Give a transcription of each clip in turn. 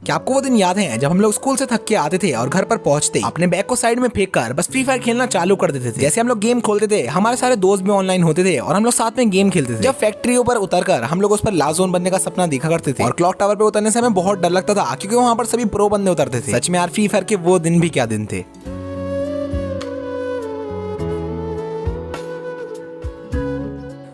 क्या आपको वो दिन याद है जब हम लोग स्कूल से थक के आते थे और घर पर पहुंचते अपने बैग को साइड में फेंक कर बस फ्री फायर खेलना चालू कर देते थे। जैसे हम लोग गेम खोलते थे हमारे सारे दोस्त भी ऑनलाइन होते थे और हम लोग साथ में गेम खेलते थे। जब फैक्ट्रियों पर उतरकर हम लोग उस पर लास्ट जोन बनने का सपना देखा करते थे और क्लॉक टावर पे उतरने से हमें बहुत डर लगता था क्योंकि वहाँ पर सभी प्रो बंदे उतरते थे। सच में यार फ्री फायर के वो दिन भी क्या दिन थे।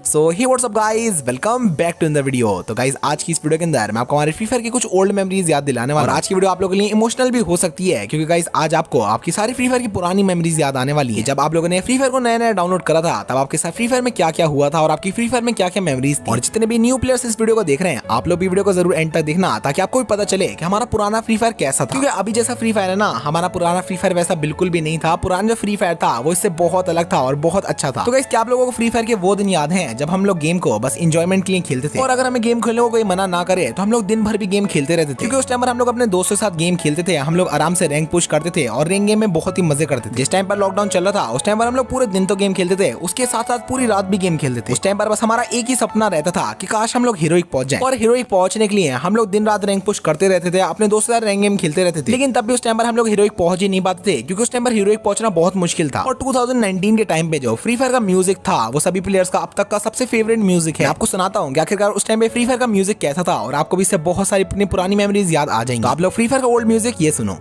So hey what's up guys, welcome back to in the video. तो गाइस आज की इस वीडियो के अंदर मैं आपको हमारे फ्री फायर की कुछ ओल्ड मेमोरीज याद दिलाने वाला हूं। और आज की वीडियो आप लोगों के लिए इमोशनल भी हो सकती है क्योंकि गाइस आज आपको आपकी सारी फ्री फायर की पुरानी मेमोरीज याद आने वाली है। जब आप लोगों ने फ्री फायर को नया नया डाउनलोड करा था तब आपके साथ फ्री फायर में क्या क्या हुआ था और आपकी फ्री फायर में क्या क्या मेमोरीज थी। और जितने भी न्यू प्लेयर्स इस वीडियो को देख रहे हैं आप लोग भी वीडियो को जरूर एंड तक देखना ताकि आपको भी पता चले कि हमारा पुराना फ्री फायर कैसा था। क्योंकि अभी जैसा फ्री फायर है ना, हमारा पुराना फ्री फायर वैसा बिल्कुल भी नहीं था। पुराना जो फ्री फायर था वो इससे बहुत अलग था और बहुत अच्छा था। तो गाइस क्या आप लोगों को फ्री फायर के वो दिन याद हैं जब हम लोग गेम को बस एंजॉयमेंट के लिए खेलते थे और अगर हमें गेम खेलने को कोई मना ना करे तो हम लोग दिन भर भी गेम खेलते रहते थे। क्योंकि उस टाइम पर हम लोग अपने दोस्तों के साथ गेम खेलते थे, हम लोग आराम से रैंक पुश करते थे और रैंक गेम में बहुत ही मजे करते थे। जिस टाइम पर लॉकडाउन चल रहा था उस टाइम पर हम लोग पूरे दिन तो गेम खेलते थे, उसके साथ साथ पूरी रात भी गेम खेलते थे। उस टाइम पर बस हमारा एक ही सपना रहता था कि काश हम लोग हीरोइक पहुंच जाएं। और हीरोइक पहुंचने के लिए हम लोग दिन रात रैंक पुश करते रहते थे, अपने दोस्तों के साथ रैंक गेम खेलते रहते थे। लेकिन तब भी उस टाइम पर हम लोग हीरोइक पहुंच ही नहीं पाते थे क्योंकि उस टाइम पर हीरोइक पहुंचना बहुत मुश्किल था। और 2019 के टाइम पे जो फ्री फायर का म्यूजिक था वो सभी प्लेयर्स का अब तक का सबसे फेवरेट म्यूजिक है। आपको सुनाता हूँ आखिरकार उस टाइम पे फ्री फायर का म्यूजिक कैसा था और आपको भी इससे बहुत सारी अपनी पुरानी मेमोरीज याद आ जाएंगी। तो आप लोग फ्री फायर का ओल्ड म्यूजिक ये सुनो।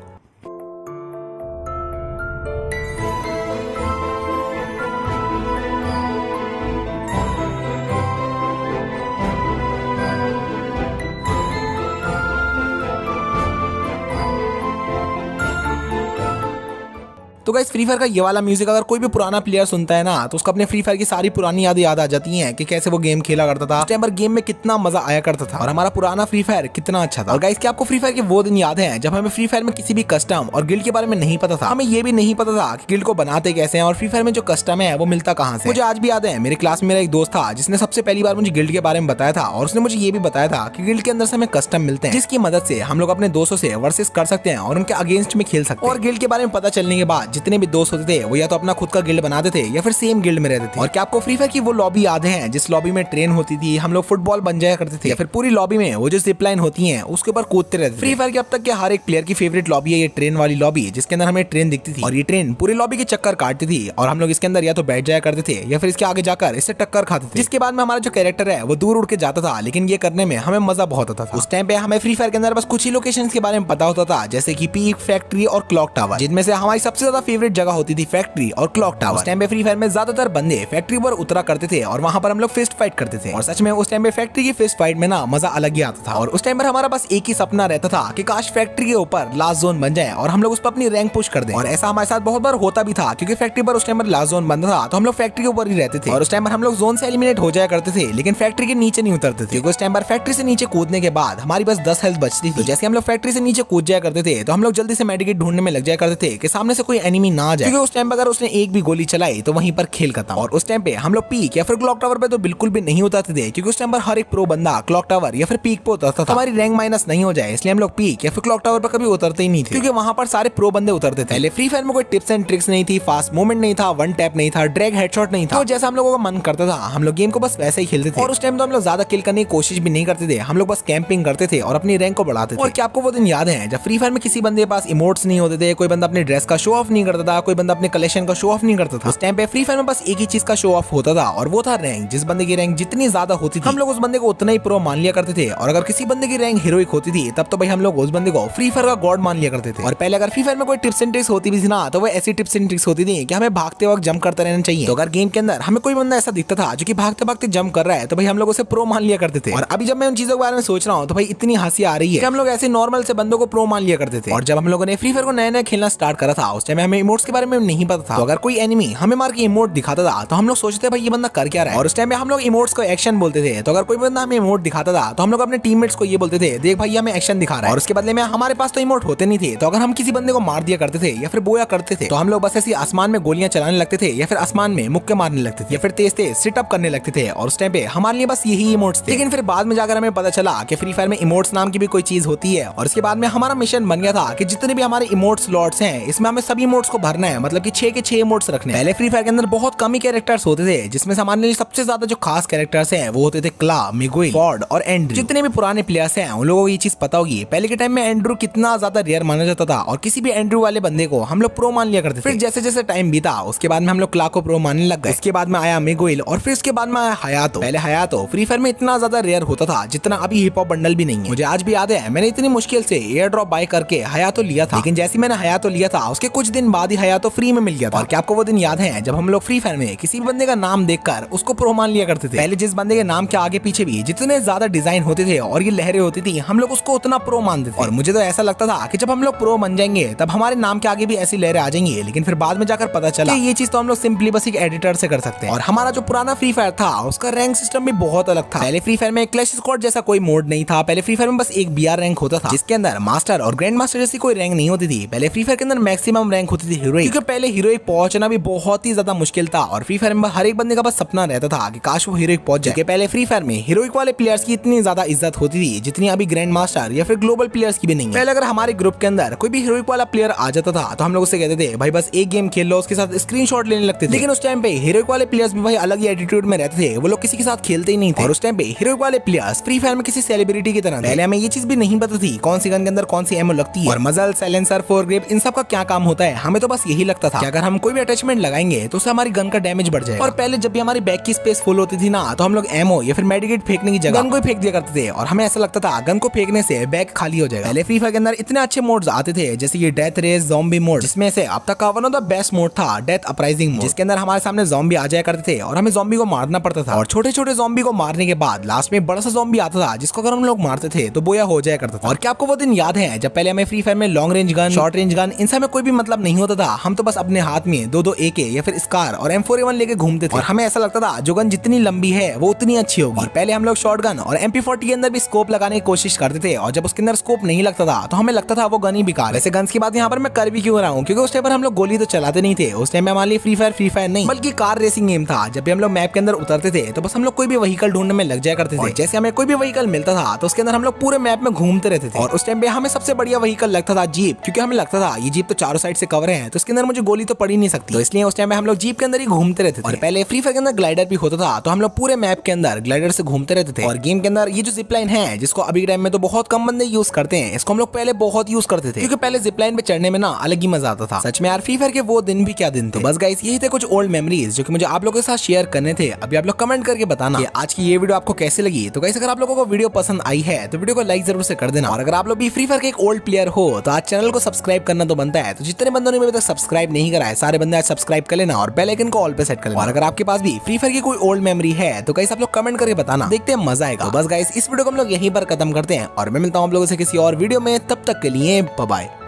तो गाइस फ्री फायर का ये वाला म्यूजिक अगर कोई भी पुराना प्लेयर सुनता है ना तो उसको अपने फ्री फायर की सारी पुरानी यादें याद आ जाती हैं कि कैसे वो गेम खेला करता था, उस टाइम पर गेम में कितना मजा आया करता था और हमारा पुराना फ्री फायर कितना अच्छा था। और गाइस क्या आपको फ्री फायर के वो दिन याद है जब हमें फ्री फायर में किसी भी कस्टम और गिल्ड के बारे में नहीं पता था। हमें ये भी नहीं पता था कि गिल्ड को बनाते कैसे हैं और फ्री फायर में जो कस्टम है वो मिलता कहाँ से। मुझे आज भी याद है मेरे क्लास में मेरा एक दोस्त था जिसने सबसे पहली बार मुझे गिल्ड के बारे में बताया था और उसने मुझे ये भी बताया था कि गिल्ड के अंदर से हमें कस्टम मिलते हैं जिसकी मदद से हम लोग अपने दोस्तों से वर्सेस कर सकते हैं और उनके अगेंस्ट में खेल सकते हैं। और गिल्ड के बारे में पता चलने के बाद जितने भी दोस्त होते थे वो या तो अपना खुद का गिल्ड बनाते थे या फिर सेम गिल्ड में रहते थे। और क्या आपको फ्री फायर की वो लॉबी याद है जिस लॉबी में ट्रेन होती थी, हम लोग फुटबॉल बन जाया करते थे या फिर पूरी लॉबी में वो जो जिप लाइन होती है उसके ऊपर कूदते रहते थे। फ्री फायर के अब तक के हर एक प्लेयर की फेवरेट लॉबी है ये ट्रेन वाली लॉबी जिसके अंदर हमें ट्रेन दिखती थी और ये ट्रेन पूरी लॉबी के चक्कर काटती थी और हम लोग इसके अंदर या तो बैठ जाया करते थे या फिर इसके आगे जाकर इससे टक्कर खाते थे। जिसके बाद में हमारा जो कैरेक्टर है वो दूर उड़ के जाता था, लेकिन ये करने में हमें मजा बहुत आता था। उस टाइम पे हमें फ्री फायर के अंदर बस कुछ ही लोकेशंस के बारे में पता होता था जैसे कि पीक, फैक्ट्री और क्लॉक टावर, जिनमें से हमारी सबसे ज्यादा फेवरेट जगह होती थी फैक्ट्री और क्लॉक टावर। उस टाइम पे फ्री फायर में ज्यादातर बंदे फैक्ट्री पर उतरा करते थे और वहां पर हम लोग फिस्ट फाइट करते थे। और सच में उस टाइम पे फैक्ट्री की फिस्ट फाइट में ना मजा अलग ही आता था। और उस टाइम पर हमारा बस एक ही सपना रहता था कि काश फैक्ट्री के ऊपर लास्ट जोन बन जाए और हम लोग उस पर अपनी रैंक पुश कर दें। और ऐसा हमारे साथ बहुत बार होता भी था क्योंकि फैक्ट्री पर उस टाइम पर लास्ट जोन बनता था तो हम लोग फैक्ट्री के ऊपर ही रहते थे और उस टाइम पर हम लोग जोन से एलिमिनेट हो जाया करते थे लेकिन फैक्ट्री के नीचे नहीं उतरते थे क्योंकि उस टाइम पर फैक्ट्री से नीचे कूदने के बाद हमारी बस 10 हेल्थ बचती थी। तो जैसे हम लोग फैक्ट्री से नीचे कूद जाया करते थे तो हम लोग जल्दी से मेडिकेट ढूंढने में लग जाया करते थे कि सामने से कोई एनिमी ना आ जाए, क्योंकि उस टाइम पर अगर उसने एक भी गोली चलाई तो वहीं पर खेल खत्म। और उस टाइम पे हम लोग पीक या फिर क्लॉक टावर पे तो बिल्कुल भी नहीं उतरते थे क्योंकि उस टाइम पर हर एक प्रो बंदा क्लॉक टावर या फिर पीक पे उतरता था। हमारी रैंक माइनस नहीं हो जाए इसलिए हम लोग पीक या फिर क्लॉक टावर पर कभी उतरते ही नहीं थे क्योंकि वहां पर सारे प्रो बंदे उतरते थे। पहले फ्री फायर में कोई टिप्स एंड ट्रिक्स नहीं थी, फास्ट मूवमेंट नहीं था, वन टैप नहीं था, ड्रैग हेडशॉट नहीं था। तो जैसा हम लोगों का मन करता था हम लोग गेम को बस वैसे ही खेलते थे। और उस टाइम तो हम लोग ज्यादा किल करने की कोशिश भी नहीं करते थे, हम लोग बस कैंपिंग करते थे और अपनी रैंक को बढ़ाते थे। और क्या आपको वो दिन याद है जब फ्री फायर में किसी बंदे के पास इमोट्स नहीं होते थे, कोई बंदा अपने ड्रेस का शो ऑफ नहीं करता था, कोई बंदा अपने कलेक्शन का शो ऑफ नहीं करता था। उस टाइम पे फ्री फायर में बस एक ही चीज का शो ऑफ होता था और वो था रैंक। जिस बंदे की रैंक जितनी ज्यादा होती थी हम लोग उस बंदे को उतना ही प्रो मान लिया करते थे। और अगर किसी बंदे की रैंक हीरोइक होती थी तब तो भाई हम लोग उस बंदे को फ्री फायर का गॉड मान लिया करते थे। और पहले अगर फ्री फायर में कोई टिप्स एंड ट्रिक्स होती भी थी ना तो वो ऐसी टिप्स एंड ट्रिक्स होती थी कि हमें भागते वक्त जंप करते रहना चाहिए। तो अगर गेम के अंदर हमें कोई बंदा ऐसा दिखता था जो कि भागते भागते जंप कर रहा है तो भाई हम लोग उसे प्रो मान लिया करते थे। और अभी जब मैं उन चीजों के बारे में सोच रहा हूँ तो भाई इतनी हंसी आ रही है कि हम लोग ऐसे नॉर्मल से बंदों को प्रो मान लिया करते थे। और जब हम लोगों ने फ्री फायर को नया नया खेलना स्टार्ट करा था उस टाइम हमें इमोट्स के बारे में नहीं पता था। तो अगर कोई एनिमी हमें मार के इमोट दिखाता था तो हम लोग सोचते भाई ये बंदा कर क्या रहा है। और उस टाइम में हम लोग इमोट्स को एक्शन बोलते थे। तो अगर कोई बंदा हमें इमोट दिखाता था तो हम लोग अपने टीममेट्स को ये बोलते थे देख भाई हमें एक्शन दिखा रहा है। और उसके बदले में हमारे पास तो इमोट होते नहीं थे। तो अगर हम किसी बंदे को मार दिया करते थे या फिर बोया करते थे तो हम लोग बस ऐसी आसमान में गोलियां चलाने लगते थे या फिर आसमान में मुक्के मारने लगते थे या फिर तेज तेज सिट अप करने लगते थे। और उस टाइम पे हमारे लिए बस यही इमोट्स थे। लेकिन फिर बाद में जाकर हमें पता चला कि फ्री फायर में इमोट्स नाम की भी कोई चीज होती है। और इसके बाद में हमारा मिशन बन गया था कि जितने भी हमारे इमोट स्लॉट्स हैं इसमें हमें सभी इमोट्स को भरना है, मतलब कि 6 के 6 इमोट्स रखने। पहले फ्री फायर के अंदर बहुत कम ही कैरेक्टर्स होते थे, जिसमें से हमारे लिए सबसे ज्यादा जो खास कैरेक्टर्स हैं वो होते थे क्ला, मिगुएल, फॉर्ड और एंड्रू। जितने भी पुराने प्लेयर्स हैं उन लोगों को ये चीज पता होगी, पहले के टाइम में एंड्रू कितना ज्यादा रेयर माना जाता था और किसी भी एंड्रू वाले बंदे को हम लोग प्रो मान लिया करते थे। फिर जैसे जैसे टाइम बीता उसके बाद में हम लोग क्ला को प्रो मानने लग गए। उसके बाद में आया मिगुएल और फिर उसके बाद में आया हयातो। पहले हयातो फ्री फायर में इतना ज्यादा रेयर होता था जितना अभी हिप हॉप बंडल भी नहीं है। मुझे आज भी याद है मैंने इतनी मुश्किल से एयर ड्रॉप बाय करके हयातो लिया था, लेकिन जैसे मैंने हयातो लिया था उसके कुछ दिन बाद ही हयातो फ्री में मिल गया था। और क्या आपको वो दिन याद है जब हम लोग फ्री फायर में किसी भी बंदे का नाम देखकर उसको प्रो मान लिया करते थे। पहले जिस बंदे के नाम के आगे पीछे भी जितने ज्यादा डिजाइन होते थे और ये लहरें होती थी हम लोग उसको उतना प्रो मानते थे। और मुझे तो ऐसा लगता था कि जब हम लोग प्रो बन जाएंगे तब हमारे नाम के आगे भी ऐसी लहरें आ जाएंगी, लेकिन फिर बाद में जाकर पता चला कि ये चीज तो हम लोग सिंपली बस एक एडिटर से कर सकते हैं। और हमारा जो पुराना फ्री फायर था उसका रैंक सिस्टम भी बहुत अलग था। पहले फ्री फायर में क्लैश स्क्वाड जैसा कोई मोड नहीं था। पहले फ्री फायर में बस एक बीआर रैंक होता था जिसके अंदर मास्टर और ग्रैंड मास्टर जैसी कोई रैंक नहीं होती थी। पहले फ्री फायर के अंदर मैक्सिमम रैंक होती थी हीरोइक, क्योंकि पहले हीरोइक पहुंचना भी बहुत ही ज्यादा मुश्किल था और फ्री फायर में हर एक बंदे का बस सपना रहता था कि काश वो हीरोइक पहुंच जाए। पहले फ्री फायर में हीरोइक वाले प्लेयर्स की इतनी ज्यादा इज्जत होती थी जितनी अभी ग्रैंड मास्टर या फिर ग्लोबल प्लेयर्स की भी नहीं है। पहले अगर हमारे ग्रुप के अंदर कोई भी हीरोइक वाला प्लेयर आ जाता था तो हम लोग उससे कहते थे भाई बस एक गेम खेल लो, उसके साथ स्क्रीनशॉट लेने लगते थे। लेकिन उस टाइम पे हीरोइक वाले प्लेयर्स भी भाई अलग ही एटीट्यूड में रहते थे, वो लोग किसी के साथ खेलते ही नहीं थे। और उस टाइम पे हीरोइक वाले प्लेयर्स फ्री फायर में किसी सेलिब्रिटी की तरह। पहले हमें ये चीज भी नहीं पता थी कौन सी गन के अंदर कौन सी एमो लगती है और मजल, साइलेंसर, फोरग्रिप इन सब का क्या काम होता है। हमें तो बस यही लगता था कि अगर हम कोई भी अटैचमेंट लगाएंगे तो उससे हमारी गन का डैमेज बढ़ जाएगा। और पहले जब भी हमारी बैग की स्पेस फुल होती थी ना तो हम लोग एमो या फिर मेडिकेट फेंकने की जगह गन को फेंक दिया करते थे और हमें ऐसा लगता था गन को फेंकने से बैग खाली हो जाएगा। पहले फ्री फायर के अंदर इतने अच्छे मोड्स आते थे जैसे ये डेथ रेस, ज़ॉम्बी मोड, जिसमें से अब तक का one of the best mode था डेथ अपराइजिंग मोड, जिसके अंदर हमारे सामने ज़ॉम्बी आ जाया करते थे और हमें ज़ॉम्बी को मारना पड़ता था। और छोटे छोटे ज़ॉम्बी को मारने के बाद लास्ट में बड़ा सा ज़ॉम्बी आता था जिसको अगर हम लोग मारते थे तो बोया हो जाया करता था। और क्या आपको वो दिन याद है जब पहले हमें फ्री फायर में long range gun, short range gun इन सब में कोई भी मतलब नहीं होता था। हम तो बस अपने हाथ में दो AK या फिर स्कार और M4A1 लेके घूमते थे और हमें ऐसा लगता था जो गन जितनी लंबी है वो उतनी अच्छी होगी। और पहले हम लोग शॉर्ट गन और MP40 के अंदर भी स्कोप लगाने की कोशिश करते थे और जब उसके अंदर स्कोप नहीं लगता था तो हमें लगता था वो गन ही बेकार। वैसे गन्स की बात यहाँ पर मैं कर भी क्यों रहा हूँ, क्योंकि उस टाइम पर हम लोग गोली तो चलाते नहीं थे। उस टाइम में हमारे लिए फ्री फायर नहीं बल्कि कार रेसिंग गेम था। जब भी हम लोग मैप के अंदर उतरते थे तो बस हम लोग कोई भी व्हीकल ढूंढने में लग जाया करते थे। जैसे हमें कोई भी व्हीकल मिलता था तो उसके अंदर हम लोग पूरे मैप में घूमते रहते थे। और उस टाइम पे हमें सबसे बढ़िया व्हीकल लगता था जीप, क्योंकि हमें लगता था ये जीप तो चारों साइड से कवर है तो इसके अंदर मुझे गोली तो पड़ ही नहीं सकती। तो इसलिए उस टाइम में हम लोग जीप के अंदर ही घूमते रहते थे। और पहले फ्री फायर के अंदर ग्लाइडर भी होता था तो हम लोग पूरे मैप के अंदर ग्लाइडर से घूमते रहते थे। और गेम के अंदर ये जो जिपलाइन है जिसको अभी टाइम में तो बहुत कम बंदे यूज करते हैं, इसको हम लोग पहले बहुत यूज करते थे, क्योंकि पहले जिपलाइन पे चढ़ने में ना अलग ही मजा आता था। सच में यार फ्री फायर के वो दिन भी क्या दिन थे। बस गाइस यही थे कुछ ओल्ड मेमोरीज जो कि मुझे आप लोगों के साथ शेयर करने थे। अभी आप लोग कमेंट करके बताना कि आज की ये वीडियो आपको कैसे लगी। तो गाइस अगर आप लोगों को वीडियो पसंद आई है तो वीडियो को लाइक जरूर से कर देना। और अगर आप लोग भी फ्री फायर के एक ओल्ड प्लेयर हो तो आज चैनल को सब्सक्राइब करना तो बनता है। तो जितने बंदों ने अभी तक सब्सक्राइब नहीं करा है सारे बंदे आज सब्सक्राइब कर लेना और बेल आइकन को ऑल पे सेट कर लेना। और अगर आपके पास भी फ्री फायर की कोई ओल्ड मेमोरी है तो गाइस आप लोग कमेंट करके बताना, देखते हैं मजा आएगा। तो बस गाइस इस वीडियो को हम लोग यहीं पर खत्म करते हैं और मैं मिलता हूँ आप लोगों से किसी और वीडियो में। तब तक के लिए बाय बाय।